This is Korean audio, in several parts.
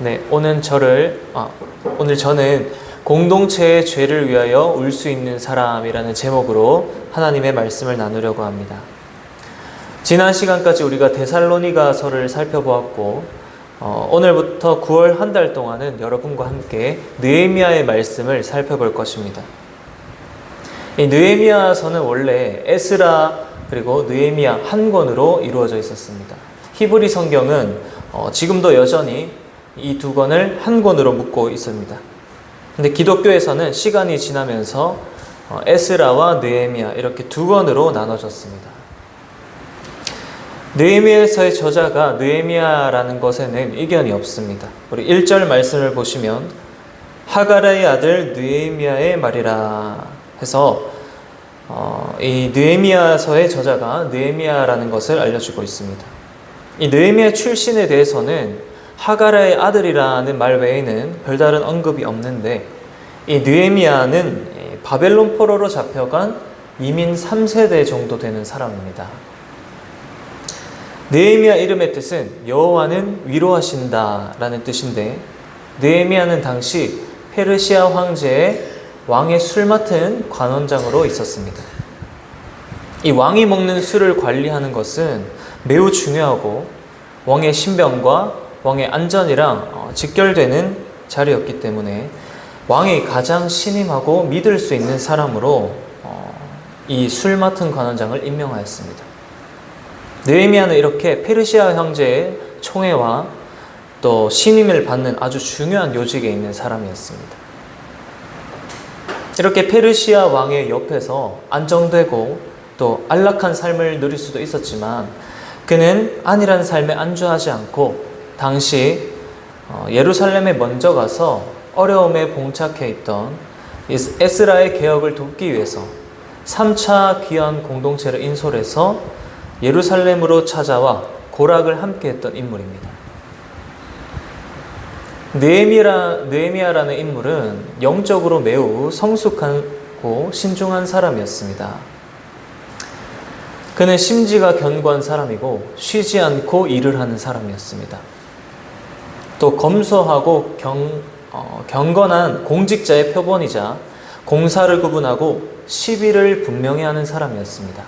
네, 오늘 저는 공동체의 죄를 위하여 울 수 있는 사람이라는 제목으로 하나님의 말씀을 나누려고 합니다. 지난 시간까지 우리가 데살로니가서를 살펴보았고 오늘부터 9월 한 달 동안은 여러분과 함께 느헤미야의 말씀을 살펴볼 것입니다. 이 느헤미야서는 원래 에스라 그리고 느헤미야 한 권으로 이루어져 있었습니다. 히브리 성경은 지금도 여전히 이 두 권을 한 권으로 묶고 있습니다. 근데 기독교에서는 시간이 지나면서 에스라와 느헤미야 이렇게 두 권으로 나눠졌습니다. 느헤미야서의 저자가 느헤미야라는 것에는 이견이 없습니다. 우리 1절 말씀을 보시면 하가라의 아들 느헤미야의 말이라 해서 이 느헤미야서의 저자가 느헤미야라는 것을 알려주고 있습니다. 이 느헤미야 출신에 대해서는 하가라의 아들이라는 말 외에는 별다른 언급이 없는데 이 느헤미야는 바벨론 포로로 잡혀간 이민 3세대 정도 되는 사람입니다. 느헤미야 이름의 뜻은 여호와는 위로하신다 라는 뜻인데 느헤미야는 당시 페르시아 황제의 왕의 술 맡은 관원장으로 있었습니다. 이 왕이 먹는 술을 관리하는 것은 매우 중요하고 왕의 신병과 왕의 안전이랑 직결되는 자리였기 때문에 왕이 가장 신임하고 믿을 수 있는 사람으로 이 술 맡은 관원장을 임명하였습니다. 느헤미야는 이렇게 페르시아 황제의 총애와 또 신임을 받는 아주 중요한 요직에 있는 사람이었습니다. 이렇게 페르시아 왕의 옆에서 안정되고 또 안락한 삶을 누릴 수도 있었지만 그는 안일한 삶에 안주하지 않고 당시 예루살렘에 먼저 가서 어려움에 봉착해 있던 에스라의 개혁을 돕기 위해서 3차 귀환 공동체를 인솔해서 예루살렘으로 찾아와 고락을 함께 했던 인물입니다. 느헤미야라는 인물은 영적으로 매우 성숙하고 신중한 사람이었습니다. 그는 심지가 견고한 사람이고 쉬지 않고 일을 하는 사람이었습니다. 또 검소하고 경건한 공직자의 표본이자 공사를 구분하고 시비를 분명히 하는 사람이었습니다.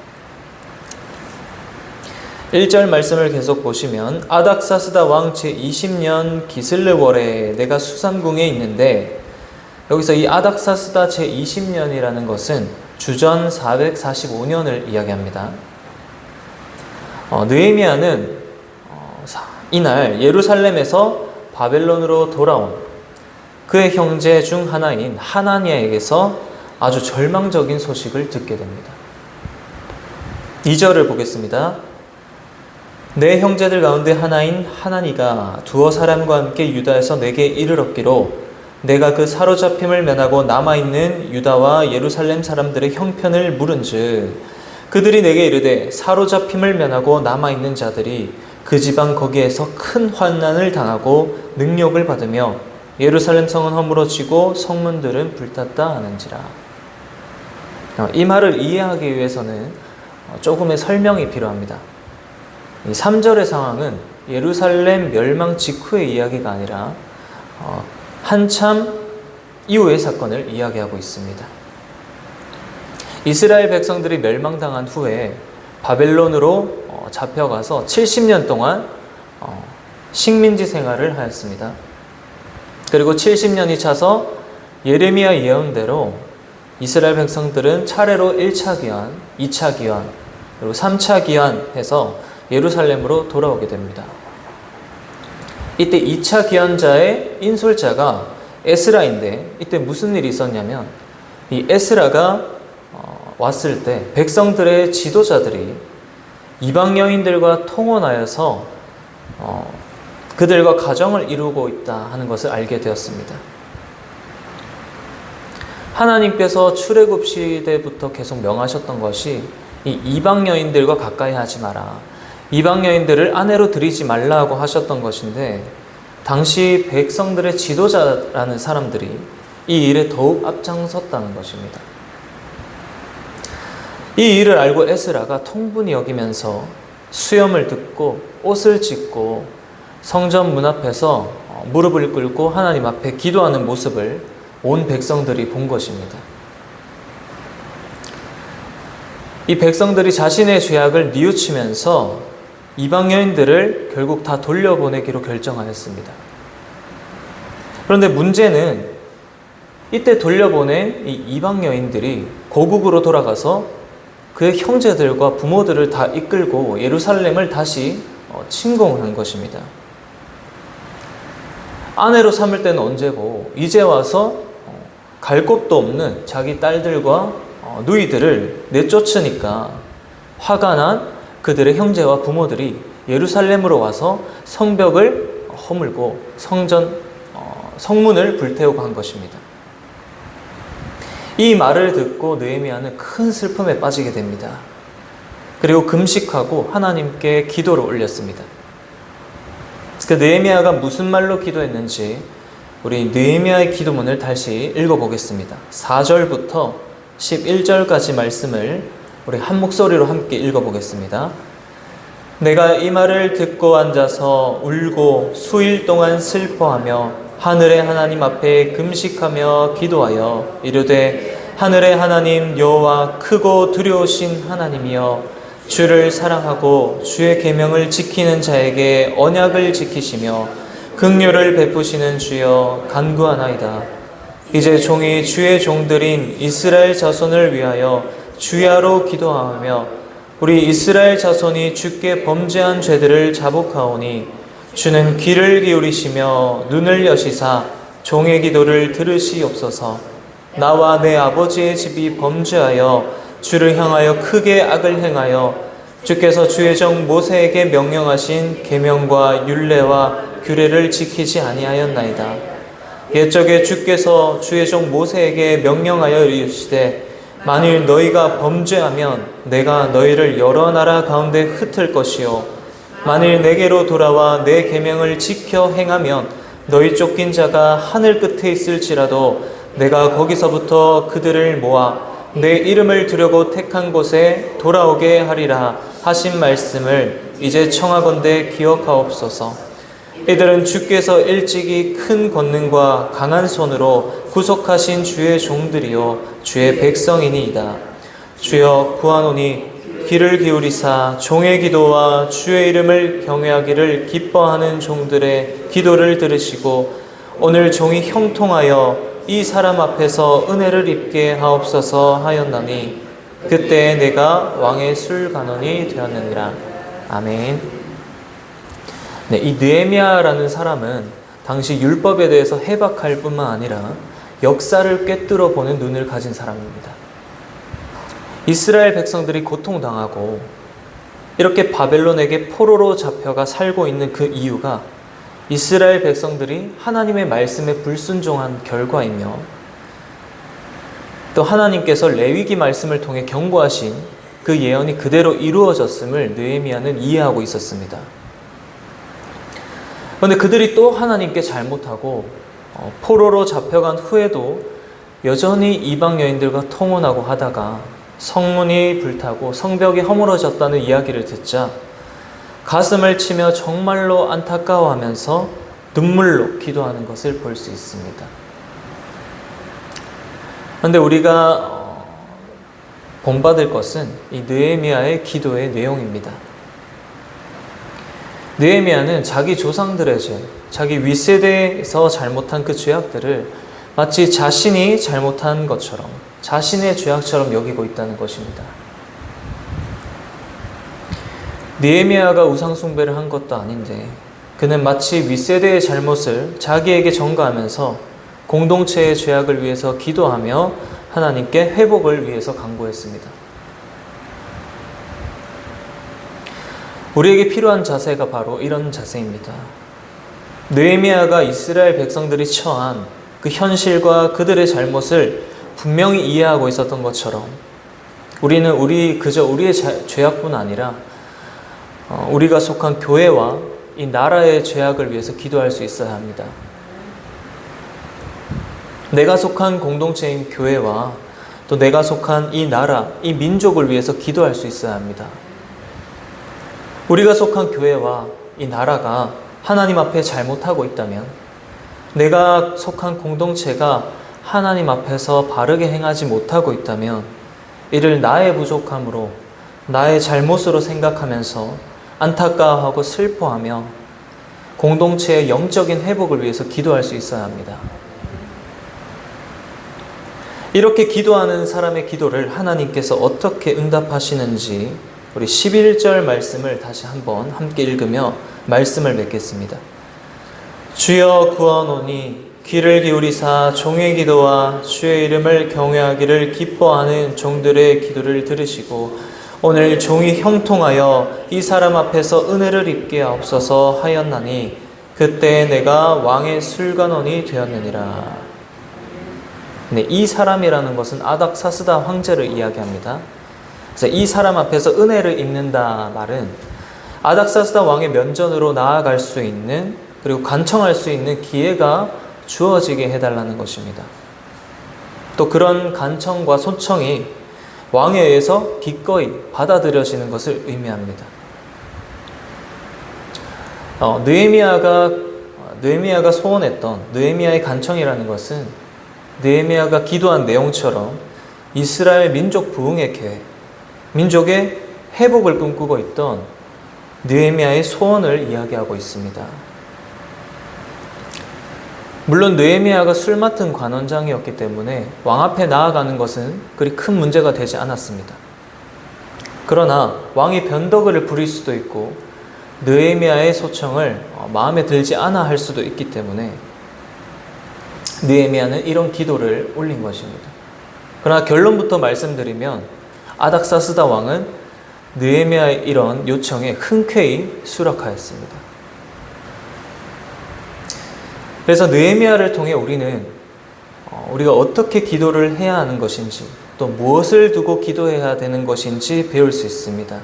1절 말씀을 계속 보시면 아닥사스다 왕 제20년 기슬르월에 내가 수산궁에 있는데 여기서 이 아닥사스다 제20년이라는 것은 주전 445년을 이야기합니다. 느헤미야는 이날 예루살렘에서 바벨론으로 돌아온 그의 형제 중 하나인 하나니아에게서 아주 절망적인 소식을 듣게 됩니다. 2절을 보겠습니다. 내 형제들 가운데 하나인 하나니가 두어 사람과 함께 유다에서 내게 이르렀기로 내가 그 사로잡힘을 면하고 남아있는 유다와 예루살렘 사람들의 형편을 물은즉 그들이 내게 이르되 사로잡힘을 면하고 남아있는 자들이 그 지방 거기에서 큰 환난을 당하고 능욕을 받으며 예루살렘 성은 허물어지고 성문들은 불탔다 하는지라. 이 말을 이해하기 위해서는 조금의 설명이 필요합니다. 이 3절의 상황은 예루살렘 멸망 직후의 이야기가 아니라 한참 이후의 사건을 이야기하고 있습니다. 이스라엘 백성들이 멸망당한 후에 바벨론으로 잡혀가서 70년 동안 식민지 생활을 하였습니다. 그리고 70년이 차서 예레미야 예언대로 이스라엘 백성들은 차례로 1차 귀환, 2차 귀환, 그리고 3차 귀환해서 예루살렘으로 돌아오게 됩니다. 이때 2차 귀환자의 인솔자가 에스라인데 이때 무슨 일이 있었냐면 이 에스라가 왔을 때 백성들의 지도자들이 이방 여인들과 통혼하여서 그들과 가정을 이루고 있다 하는 것을 알게 되었습니다. 하나님께서 출애굽 시대부터 계속 명하셨던 것이 이 이방 여인들과 가까이 하지 마라. 이방 여인들을 아내로 들이지 말라고 하셨던 것인데 당시 백성들의 지도자라는 사람들이 이 일에 더욱 앞장섰다는 것입니다. 이 일을 알고 에스라가 통분히 여기면서 수염을 듣고 옷을 찢고 성전 문 앞에서 무릎을 꿇고 하나님 앞에 기도하는 모습을 온 백성들이 본 것입니다. 이 백성들이 자신의 죄악을 뉘우치면서 이방 여인들을 결국 다 돌려보내기로 결정하였습니다. 그런데 문제는 이때 돌려보낸 이 이방 여인들이 고국으로 돌아가서 그의 형제들과 부모들을 다 이끌고 예루살렘을 다시 침공한 것입니다. 아내로 삼을 때는 언제고 이제 와서 갈 곳도 없는 자기 딸들과 누이들을 내쫓으니까 화가 난 그들의 형제와 부모들이 예루살렘으로 와서 성벽을 허물고 성문을 불태우고 한 것입니다. 이 말을 듣고 느헤미야는 큰 슬픔에 빠지게 됩니다. 그리고 금식하고 하나님께 기도를 올렸습니다. 그 느헤미야가 무슨 말로 기도했는지 우리 느헤미야의 기도문을 다시 읽어보겠습니다. 4절부터 11절까지 말씀을 우리 한 목소리로 함께 읽어보겠습니다. 내가 이 말을 듣고 앉아서 울고 수일 동안 슬퍼하며 하늘의 하나님 앞에 금식하며 기도하여 이르되 하늘의 하나님 여호와 크고 두려우신 하나님이여 주를 사랑하고 주의 계명을 지키는 자에게 언약을 지키시며 긍휼을 베푸시는 주여 간구하나이다. 이제 종이 주의 종들인 이스라엘 자손을 위하여 주야로 기도하며 우리 이스라엘 자손이 주께 범죄한 죄들을 자복하오니 주는 귀를 기울이시며 눈을 여시사 종의 기도를 들으시옵소서. 나와 내 아버지의 집이 범죄하여 주를 향하여 크게 악을 행하여 주께서 주의 종 모세에게 명령하신 계명과 율례와 규례를 지키지 아니하였나이다. 옛적에 주께서 주의 종 모세에게 명령하여 이르시되 만일 너희가 범죄하면 내가 너희를 여러 나라 가운데 흩을 것이요 만일 내게로 돌아와 내 계명을 지켜 행하면 너희 쫓긴 자가 하늘 끝에 있을지라도 내가 거기서부터 그들을 모아 내 이름을 두려고 택한 곳에 돌아오게 하리라 하신 말씀을 이제 청하건대 기억하옵소서. 이들은 주께서 일찍이 큰 권능과 강한 손으로 구속하신 주의 종들이요 주의 백성이니이다. 주여 구하노니 귀를 기울이사 종의 기도와 주의 이름을 경외하기를 기뻐하는 종들의 기도를 들으시고 오늘 종이 형통하여 이 사람 앞에서 은혜를 입게 하옵소서 하였나니 그때 내가 왕의 술관원이 되었느니라. 아멘. 네, 이 느헤미야라는 사람은 당시 율법에 대해서 해박할 뿐만 아니라 역사를 꿰뚫어 보는 눈을 가진 사람입니다. 이스라엘 백성들이 고통당하고 이렇게 바벨론에게 포로로 잡혀가 살고 있는 그 이유가 이스라엘 백성들이 하나님의 말씀에 불순종한 결과이며 또 하나님께서 레위기 말씀을 통해 경고하신 그 예언이 그대로 이루어졌음을 느헤미야는 이해하고 있었습니다. 그런데 그들이 또 하나님께 잘못하고 포로로 잡혀간 후에도 여전히 이방 여인들과 통혼하고 하다가 성문이 불타고 성벽이 허물어졌다는 이야기를 듣자 가슴을 치며 정말로 안타까워하면서 눈물로 기도하는 것을 볼 수 있습니다. 그런데 우리가 본받을 것은 이 느헤미야의 기도의 내용입니다. 느헤미야는 자기 조상들의 죄, 자기 윗세대에서 잘못한 그 죄악들을 마치 자신이 잘못한 것처럼 자신의 죄악처럼 여기고 있다는 것입니다. 느헤미야가 우상숭배를 한 것도 아닌데 그는 마치 윗세대의 잘못을 자기에게 전가하면서 공동체의 죄악을 위해서 기도하며 하나님께 회복을 위해서 간구했습니다. 우리에게 필요한 자세가 바로 이런 자세입니다. 느헤미야가 이스라엘 백성들이 처한 그 현실과 그들의 잘못을 분명히 이해하고 있었던 것처럼 우리는 그저 우리의 죄악뿐 아니라 우리가 속한 교회와 이 나라의 죄악을 위해서 기도할 수 있어야 합니다. 내가 속한 공동체인 교회와 또 내가 속한 이 나라, 이 민족을 위해서 기도할 수 있어야 합니다. 우리가 속한 교회와 이 나라가 하나님 앞에 잘못하고 있다면 내가 속한 공동체가 하나님 앞에서 바르게 행하지 못하고 있다면 이를 나의 부족함으로, 나의 잘못으로 생각하면서 안타까워하고 슬퍼하며 공동체의 영적인 회복을 위해서 기도할 수 있어야 합니다. 이렇게 기도하는 사람의 기도를 하나님께서 어떻게 응답하시는지 우리 11절 말씀을 다시 한번 함께 읽으며 말씀을 맺겠습니다. 주여 구하노니 귀를 기울이사 종의 기도와 주의 이름을 경외하기를 기뻐하는 종들의 기도를 들으시고 오늘 종이 형통하여 이 사람 앞에서 은혜를 입게 하옵소서 하였나니 그때 내가 왕의 술관원이 되었느니라. 네, 이 사람이라는 것은 아닥사스다 황제를 이야기합니다. 그래서 이 사람 앞에서 은혜를 입는다 말은 아닥사스다 왕의 면전으로 나아갈 수 있는, 그리고 간청할 수 있는 기회가 주어지게 해달라는 것입니다. 또 그런 간청과 소청이 왕에 의해서 기꺼이 받아들여지는 것을 의미합니다. 느헤미야가 소원했던 느헤미야의 간청이라는 것은 느헤미야가 기도한 내용처럼 이스라엘 민족 부흥의 계획, 민족의 회복을 꿈꾸고 있던 느헤미야의 소원을 이야기하고 있습니다. 물론 느헤미야가 술 맡은 관원장이었기 때문에 왕 앞에 나아가는 것은 그리 큰 문제가 되지 않았습니다. 그러나 왕이 변덕을 부릴 수도 있고 느헤미야의 소청을 마음에 들지 않아 할 수도 있기 때문에 느헤미야는 이런 기도를 올린 것입니다. 그러나 결론부터 말씀드리면 아닥사스다 왕은 느헤미야의 이런 요청에 흔쾌히 수락하였습니다. 그래서 느헤미야를 통해 우리가 어떻게 기도를 해야 하는 것인지, 또 무엇을 두고 기도해야 되는 것인지 배울 수 있습니다.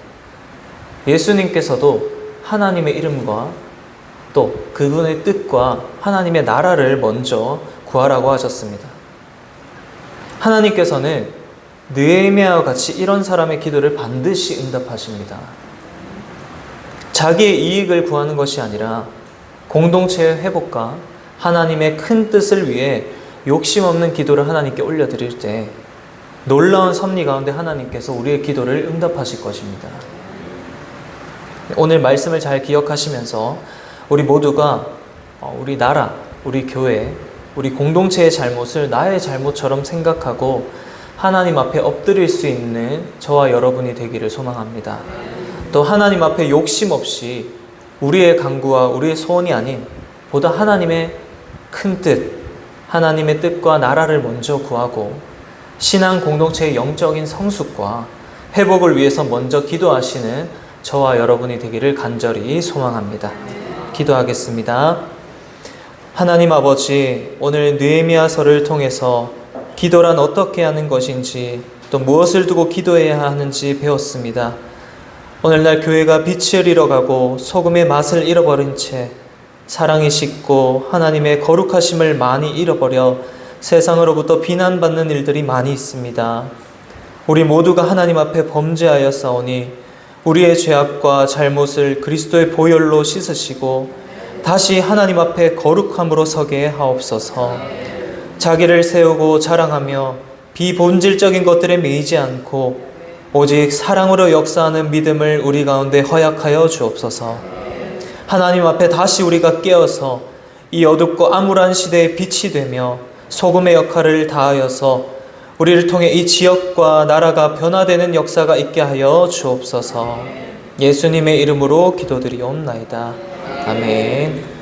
예수님께서도 하나님의 이름과 또 그분의 뜻과 하나님의 나라를 먼저 구하라고 하셨습니다. 하나님께서는 느헤미야와 같이 이런 사람의 기도를 반드시 응답하십니다. 자기의 이익을 구하는 것이 아니라 공동체의 회복과 하나님의 큰 뜻을 위해 욕심 없는 기도를 하나님께 올려드릴 때 놀라운 섭리 가운데 하나님께서 우리의 기도를 응답하실 것입니다. 오늘 말씀을 잘 기억하시면서 우리 모두가 우리 나라, 우리 교회, 우리 공동체의 잘못을 나의 잘못처럼 생각하고 하나님 앞에 엎드릴 수 있는 저와 여러분이 되기를 소망합니다. 또 하나님 앞에 욕심 없이 우리의 간구와 우리의 소원이 아닌 보다 하나님의 큰 뜻, 하나님의 뜻과 나라를 먼저 구하고 신앙 공동체의 영적인 성숙과 회복을 위해서 먼저 기도하시는 저와 여러분이 되기를 간절히 소망합니다. 기도하겠습니다. 하나님 아버지, 오늘 느헤미야서를 통해서 기도란 어떻게 하는 것인지, 또 무엇을 두고 기도해야 하는지 배웠습니다. 오늘날 교회가 빛을 잃어가고 소금의 맛을 잃어버린 채 사랑이 식고 하나님의 거룩하심을 많이 잃어버려 세상으로부터 비난받는 일들이 많이 있습니다. 우리 모두가 하나님 앞에 범죄하여 싸우니 우리의 죄악과 잘못을 그리스도의 보혈로 씻으시고 다시 하나님 앞에 거룩함으로 서게 하옵소서. 자기를 세우고 자랑하며 비본질적인 것들에 매이지 않고 오직 사랑으로 역사하는 믿음을 우리 가운데 허약하여 주옵소서. 하나님 앞에 다시 우리가 깨어서 이 어둡고 암울한 시대의 빛이 되며 소금의 역할을 다하여서 우리를 통해 이 지역과 나라가 변화되는 역사가 있게 하여 주옵소서. 예수님의 이름으로 기도드리옵나이다. 아멘.